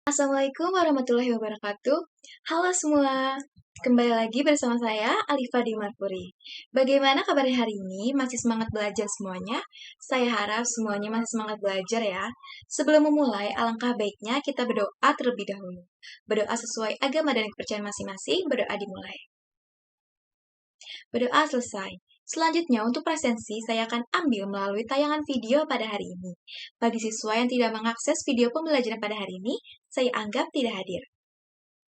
Assalamualaikum warahmatullahi wabarakatuh. Halo semua, kembali lagi bersama saya, Alifa Dimarpuri. Bagaimana kabarnya hari ini? Masih semangat belajar semuanya? Saya harap semuanya masih semangat belajar ya. Sebelum memulai, alangkah baiknya kita berdoa terlebih dahulu. Berdoa sesuai agama dan kepercayaan masing-masing, berdoa dimulai. Berdoa selesai. Selanjutnya, untuk presensi, saya akan ambil melalui tayangan video pada hari ini. Bagi siswa yang tidak mengakses video pembelajaran pada hari ini, saya anggap tidak hadir.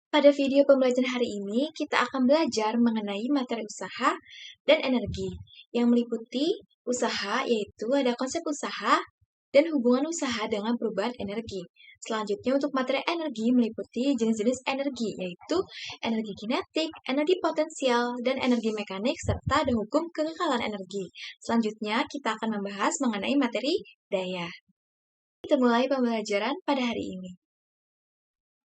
Pada video pembelajaran hari ini, kita akan belajar mengenai materi usaha dan energi, yang meliputi usaha, yaitu ada konsep usaha dan hubungan usaha dengan perubahan energi. Selanjutnya, untuk materi energi meliputi jenis-jenis energi, yaitu energi kinetik, energi potensial, dan energi mekanik, serta ada hukum kekekalan energi. Selanjutnya, kita akan membahas mengenai materi daya. Kita mulai pembelajaran pada hari ini.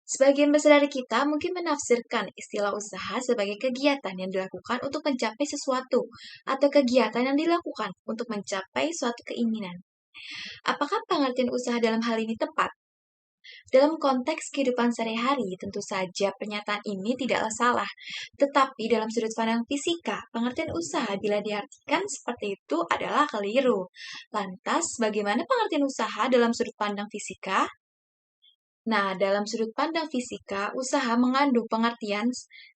Sebagian besar dari kita mungkin menafsirkan istilah usaha sebagai kegiatan yang dilakukan untuk mencapai sesuatu, atau kegiatan yang dilakukan untuk mencapai suatu keinginan. Apakah pengertian usaha dalam hal ini tepat? Dalam konteks kehidupan sehari-hari, tentu saja pernyataan ini tidaklah salah. Tetapi dalam sudut pandang fisika, pengertian usaha bila diartikan seperti itu adalah keliru. Lantas, bagaimana pengertian usaha dalam sudut pandang fisika? Nah, dalam sudut pandang fisika, usaha mengandung pengertian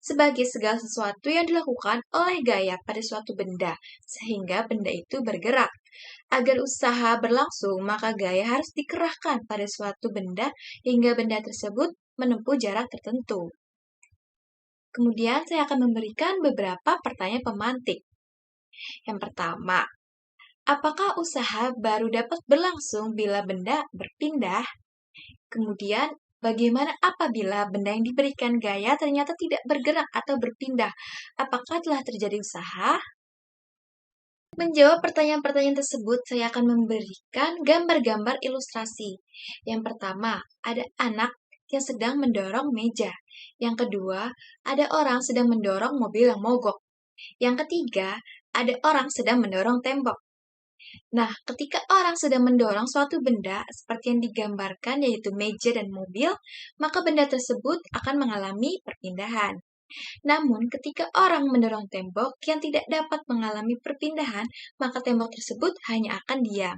sebagai segala sesuatu yang dilakukan oleh gaya pada suatu benda, sehingga benda itu bergerak. Agar usaha berlangsung, maka gaya harus dikerahkan pada suatu benda hingga benda tersebut menempuh jarak tertentu. Kemudian saya akan memberikan beberapa pertanyaan pemantik. Yang pertama, apakah usaha baru dapat berlangsung bila benda berpindah? Kemudian, bagaimana apabila benda yang diberikan gaya ternyata tidak bergerak atau berpindah? Apakah telah terjadi usaha? Menjawab pertanyaan-pertanyaan tersebut, saya akan memberikan gambar-gambar ilustrasi. Yang pertama, ada anak yang sedang mendorong meja. Yang kedua, ada orang sedang mendorong mobil yang mogok. Yang ketiga, ada orang sedang mendorong tembok. Nah, ketika orang sedang mendorong suatu benda seperti yang digambarkan yaitu meja dan mobil, maka benda tersebut akan mengalami perpindahan. Namun, ketika orang mendorong tembok yang tidak dapat mengalami perpindahan, maka tembok tersebut hanya akan diam.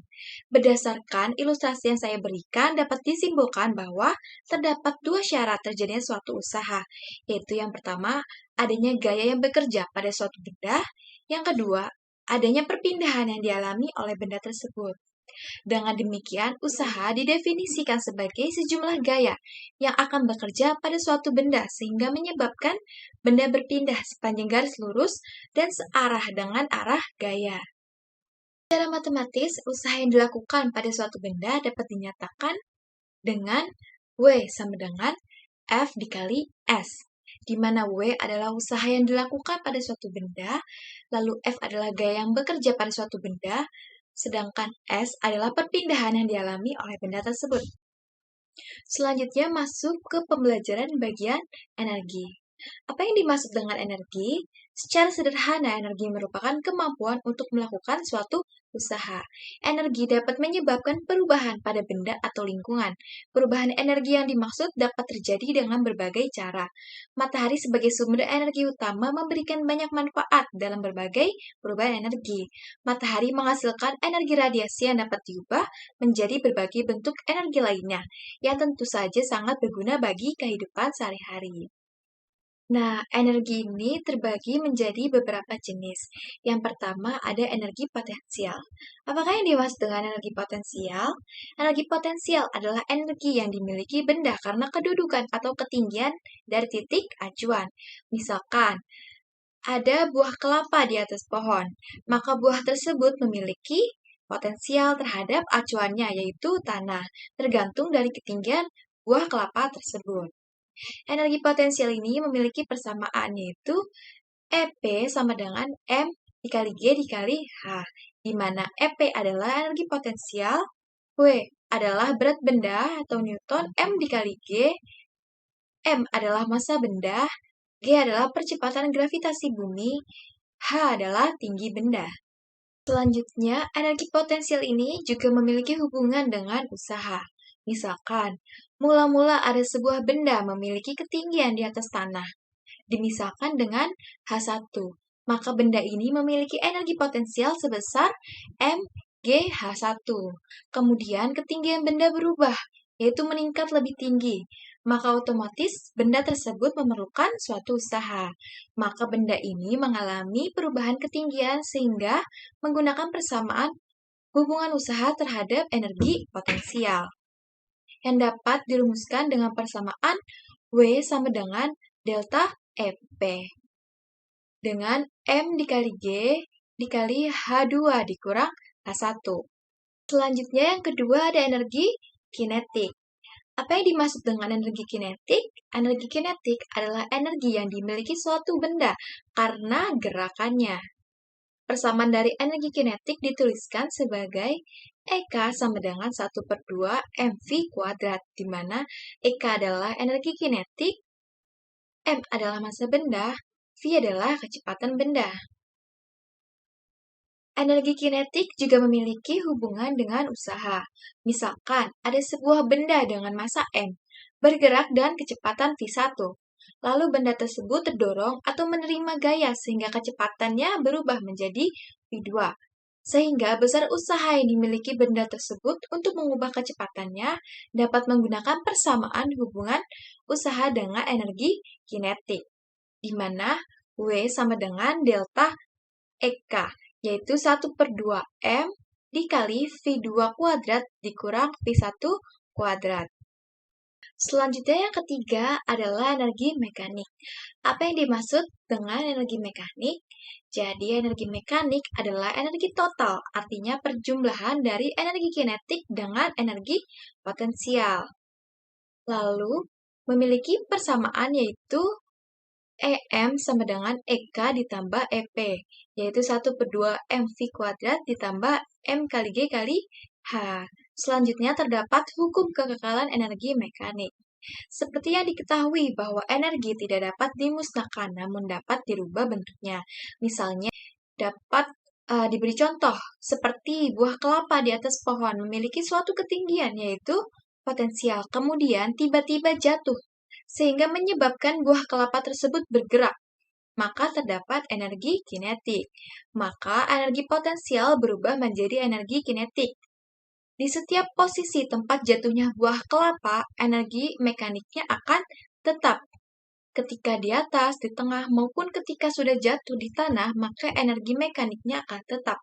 Berdasarkan ilustrasi yang saya berikan, dapat disimpulkan bahwa terdapat dua syarat terjadinya suatu usaha, yaitu yang pertama, adanya gaya yang bekerja pada suatu benda, yang kedua, adanya perpindahan yang dialami oleh benda tersebut. Dengan demikian, usaha didefinisikan sebagai sejumlah gaya yang akan bekerja pada suatu benda sehingga menyebabkan benda berpindah sepanjang garis lurus dan searah dengan arah gaya. Secara matematis, usaha yang dilakukan pada suatu benda dapat dinyatakan dengan W sama dengan F dikali S, di mana W adalah usaha yang dilakukan pada suatu benda, lalu F adalah gaya yang bekerja pada suatu benda, sedangkan S adalah perpindahan yang dialami oleh benda tersebut. Selanjutnya masuk ke pembelajaran bagian energi. Apa yang dimaksud dengan energi? Secara sederhana, energi merupakan kemampuan untuk melakukan suatu usaha. Energi dapat menyebabkan perubahan pada benda atau lingkungan. Perubahan energi yang dimaksud dapat terjadi dengan berbagai cara. Matahari sebagai sumber energi utama memberikan banyak manfaat dalam berbagai perubahan energi. Matahari menghasilkan energi radiasi yang dapat diubah menjadi berbagai bentuk energi lainnya, yang tentu saja sangat berguna bagi kehidupan sehari-hari. Nah, energi ini terbagi menjadi beberapa jenis. Yang pertama ada energi potensial. Apakah yang dimaksud dengan energi potensial? Energi potensial adalah energi yang dimiliki benda karena kedudukan atau ketinggian dari titik acuan. Misalkan, ada buah kelapa di atas pohon, maka buah tersebut memiliki potensial terhadap acuannya, yaitu tanah, tergantung dari ketinggian buah kelapa tersebut. Energi potensial ini memiliki persamaan, yaitu EP sama dengan M dikali G dikali H, di mana EP adalah energi potensial, W adalah berat benda atau Newton, M dikali G, M adalah massa benda, G adalah percepatan gravitasi bumi, H adalah tinggi benda. Selanjutnya, energi potensial ini juga memiliki hubungan dengan usaha. Misalkan, Mula-mula ada sebuah benda memiliki ketinggian di atas tanah, dimisalkan dengan H1. Maka benda ini memiliki energi potensial sebesar mgh1. Kemudian ketinggian benda berubah, yaitu meningkat lebih tinggi. Maka otomatis benda tersebut memerlukan suatu usaha. Maka benda ini mengalami perubahan ketinggian sehingga menggunakan persamaan hubungan usaha terhadap energi potensial yang dapat dirumuskan dengan persamaan W sama dengan delta EP dengan M dikali G dikali H2 dikurang H1. Selanjutnya yang kedua ada energi kinetik. Apa yang dimaksud dengan energi kinetik? Energi kinetik adalah energi yang dimiliki suatu benda karena gerakannya. Persamaan dari energi kinetik dituliskan sebagai EK sama dengan 1/2 mv kuadrat, di mana EK adalah energi kinetik, M adalah massa benda, V adalah kecepatan benda. Energi kinetik juga memiliki hubungan dengan usaha. Misalkan, ada sebuah benda dengan massa M, bergerak dengan kecepatan V1. Lalu benda tersebut terdorong atau menerima gaya sehingga kecepatannya berubah menjadi V2. Sehingga besar usaha yang dimiliki benda tersebut untuk mengubah kecepatannya dapat menggunakan persamaan hubungan usaha dengan energi kinetik, di mana W sama dengan delta EK, yaitu 1/2 M dikali V2 kuadrat dikurang V1 kuadrat. Selanjutnya yang ketiga adalah energi mekanik. Apa yang dimaksud dengan energi mekanik? Jadi energi mekanik adalah energi total, artinya perjumlahan dari energi kinetik dengan energi potensial. Lalu memiliki persamaan yaitu EM sama dengan EK ditambah EP, yaitu 1/2 mv kuadrat ditambah M kali G kali H. Selanjutnya terdapat hukum kekekalan energi mekanik. Seperti yang diketahui bahwa energi tidak dapat dimusnahkan namun dapat dirubah bentuknya. Misalnya dapat diberi contoh seperti buah kelapa di atas pohon memiliki suatu ketinggian yaitu potensial, kemudian tiba-tiba jatuh sehingga menyebabkan buah kelapa tersebut bergerak, maka terdapat energi kinetik. Maka energi potensial berubah menjadi energi kinetik. Di setiap posisi tempat jatuhnya buah kelapa, energi mekaniknya akan tetap. Ketika di atas, di tengah, maupun ketika sudah jatuh di tanah, maka energi mekaniknya akan tetap.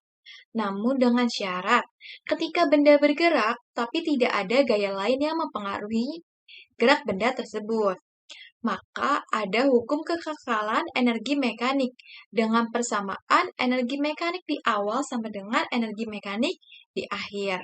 Namun dengan syarat, ketika benda bergerak, tapi tidak ada gaya lain yang mempengaruhi gerak benda tersebut, maka ada hukum kekekalan energi mekanik dengan persamaan energi mekanik di awal sama dengan energi mekanik di akhir.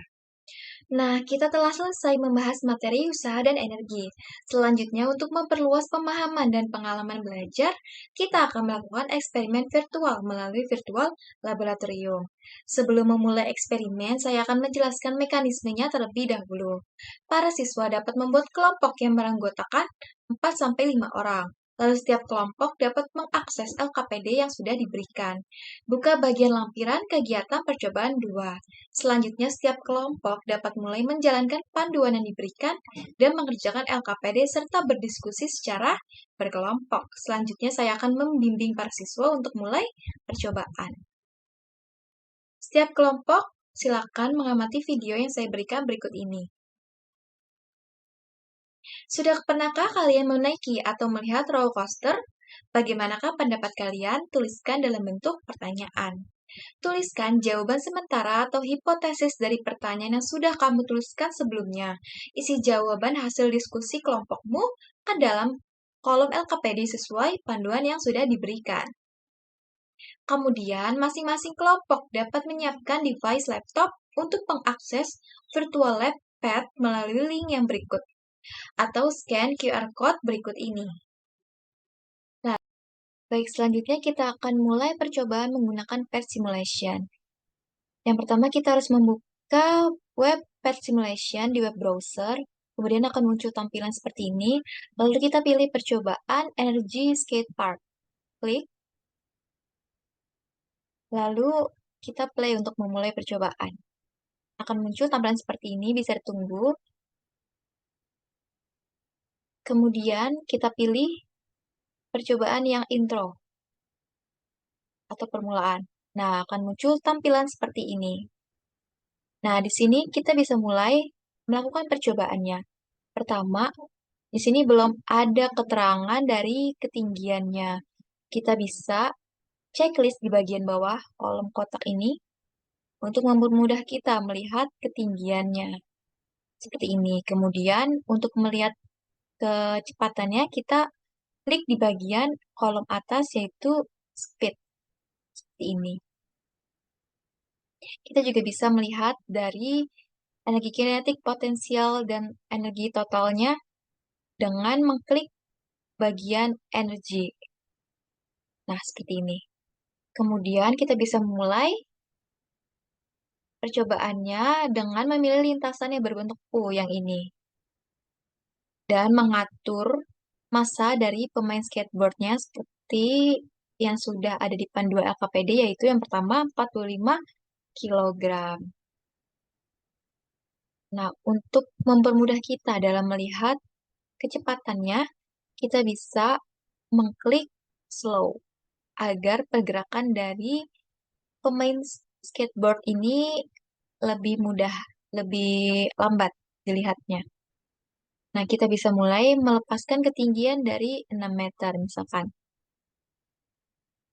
Nah, kita telah selesai membahas materi usaha dan energi. Selanjutnya, untuk memperluas pemahaman dan pengalaman belajar, kita akan melakukan eksperimen virtual melalui virtual laboratorium. Sebelum memulai eksperimen, saya akan menjelaskan mekanismenya terlebih dahulu. Para siswa dapat membuat kelompok yang beranggotakan 4-5 orang. Lalu setiap kelompok dapat mengakses LKPD yang sudah diberikan. Buka bagian lampiran kegiatan percobaan 2. Selanjutnya, setiap kelompok dapat mulai menjalankan panduan yang diberikan dan mengerjakan LKPD serta berdiskusi secara berkelompok. Selanjutnya, saya akan membimbing para siswa untuk mulai percobaan. Setiap kelompok, silakan mengamati video yang saya berikan berikut ini. Sudah pernahkah kalian menaiki atau melihat roller coaster? Bagaimanakah pendapat kalian? Tuliskan dalam bentuk pertanyaan. Tuliskan jawaban sementara atau hipotesis dari pertanyaan yang sudah kamu tuliskan sebelumnya. Isi jawaban hasil diskusi kelompokmu ke dalam kolom LKPD sesuai panduan yang sudah diberikan. Kemudian, masing-masing kelompok dapat menyiapkan device laptop untuk mengakses virtual lab pad melalui link yang berikut, atau scan QR code berikut ini. Nah, baik, selanjutnya kita akan mulai percobaan menggunakan pad simulation. Yang pertama, kita harus membuka web pad simulation di web browser, kemudian akan muncul tampilan seperti ini, lalu kita pilih percobaan Energy Skate Park. Klik, lalu kita play untuk memulai percobaan. Akan muncul tampilan seperti ini, bisa ditunggu. Kemudian kita pilih percobaan yang intro atau permulaan. Nah, akan muncul tampilan seperti ini. Nah, di sini kita bisa mulai melakukan percobaannya. Pertama, di sini belum ada keterangan dari ketinggiannya. Kita bisa checklist di bagian bawah kolom kotak ini untuk mempermudah kita melihat ketinggiannya. Seperti ini. Kemudian, untuk melihat kecepatannya, kita klik di bagian kolom atas yaitu speed. Seperti ini. Kita juga bisa melihat dari energi kinetik, potensial, dan energi totalnya dengan mengklik bagian energi. Nah, seperti ini. Kemudian kita bisa mulai percobaannya dengan memilih lintasan yang berbentuk U yang ini. Dan mengatur massa dari pemain skateboardnya seperti yang sudah ada di panduan LKPD, yaitu yang pertama 45 kilogram. Nah, untuk mempermudah kita dalam melihat kecepatannya, kita bisa mengklik slow agar pergerakan dari pemain skateboard ini lebih mudah, lebih lambat dilihatnya. Nah, kita bisa mulai melepaskan ketinggian dari 6 meter misalkan.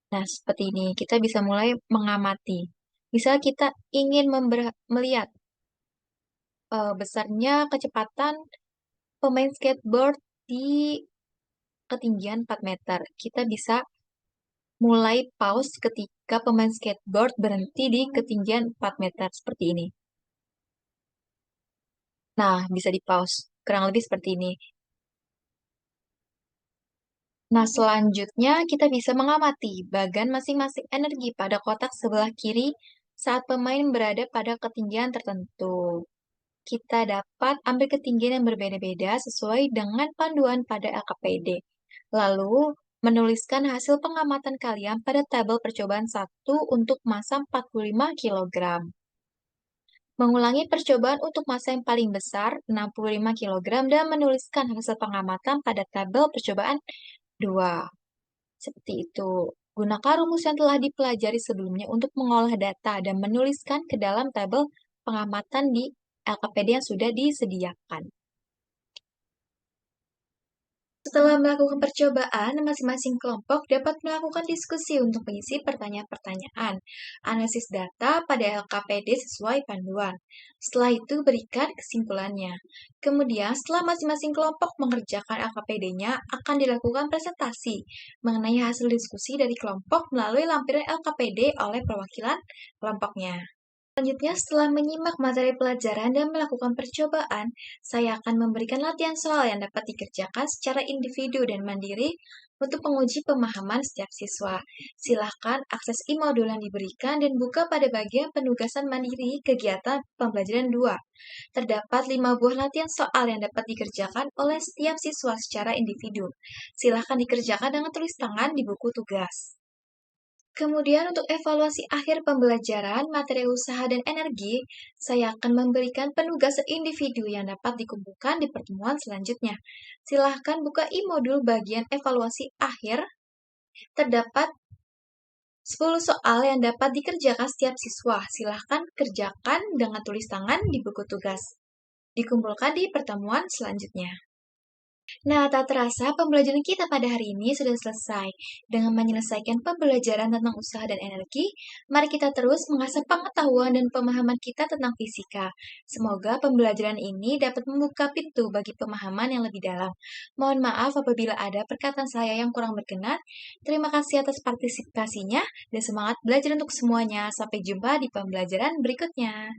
Nah, seperti ini. Kita bisa mulai mengamati. Misal kita ingin melihat besarnya kecepatan pemain skateboard di ketinggian 4 meter. Kita bisa mulai pause ketika pemain skateboard berhenti di ketinggian 4 meter seperti ini. Nah, bisa di pause. Kurang lebih seperti ini. Nah, selanjutnya kita bisa mengamati bagan masing-masing energi pada kotak sebelah kiri saat pemain berada pada ketinggian tertentu. Kita dapat ambil ketinggian yang berbeda-beda sesuai dengan panduan pada LKPD. Lalu, menuliskan hasil pengamatan kalian pada tabel percobaan 1 untuk massa 45 kg. Mengulangi percobaan untuk massa yang paling besar, 65 kg, dan menuliskan hasil pengamatan pada tabel percobaan 2. Seperti itu. Gunakan rumus yang telah dipelajari sebelumnya untuk mengolah data dan menuliskan ke dalam tabel pengamatan di LKPD yang sudah disediakan. Setelah melakukan percobaan, masing-masing kelompok dapat melakukan diskusi untuk mengisi pertanyaan-pertanyaan, analisis data pada LKPD sesuai panduan. Setelah itu, berikan kesimpulannya. Kemudian, setelah masing-masing kelompok mengerjakan LKPD-nya, akan dilakukan presentasi mengenai hasil diskusi dari kelompok melalui lampiran LKPD oleh perwakilan kelompoknya. Selanjutnya, setelah menyimak materi pelajaran dan melakukan percobaan, saya akan memberikan latihan soal yang dapat dikerjakan secara individu dan mandiri untuk menguji pemahaman setiap siswa. Silakan akses e-modul yang diberikan dan buka pada bagian penugasan mandiri kegiatan pembelajaran 2. Terdapat 5 buah latihan soal yang dapat dikerjakan oleh setiap siswa secara individu. Silakan dikerjakan dengan tulis tangan di buku tugas. Kemudian untuk evaluasi akhir pembelajaran, materi usaha dan energi, saya akan memberikan penugasan individu yang dapat dikumpulkan di pertemuan selanjutnya. Silahkan buka e-modul bagian evaluasi akhir. Terdapat 10 soal yang dapat dikerjakan setiap siswa. Silahkan kerjakan dengan tulis tangan di buku tugas. Dikumpulkan di pertemuan selanjutnya. Nah, tak terasa pembelajaran kita pada hari ini sudah selesai. Dengan menyelesaikan pembelajaran tentang usaha dan energi, mari kita terus mengasah pengetahuan dan pemahaman kita tentang fisika. Semoga pembelajaran ini dapat membuka pintu bagi pemahaman yang lebih dalam. Mohon maaf apabila ada perkataan saya yang kurang berkenan. Terima kasih atas partisipasinya dan semangat belajar untuk semuanya. Sampai jumpa di pembelajaran berikutnya.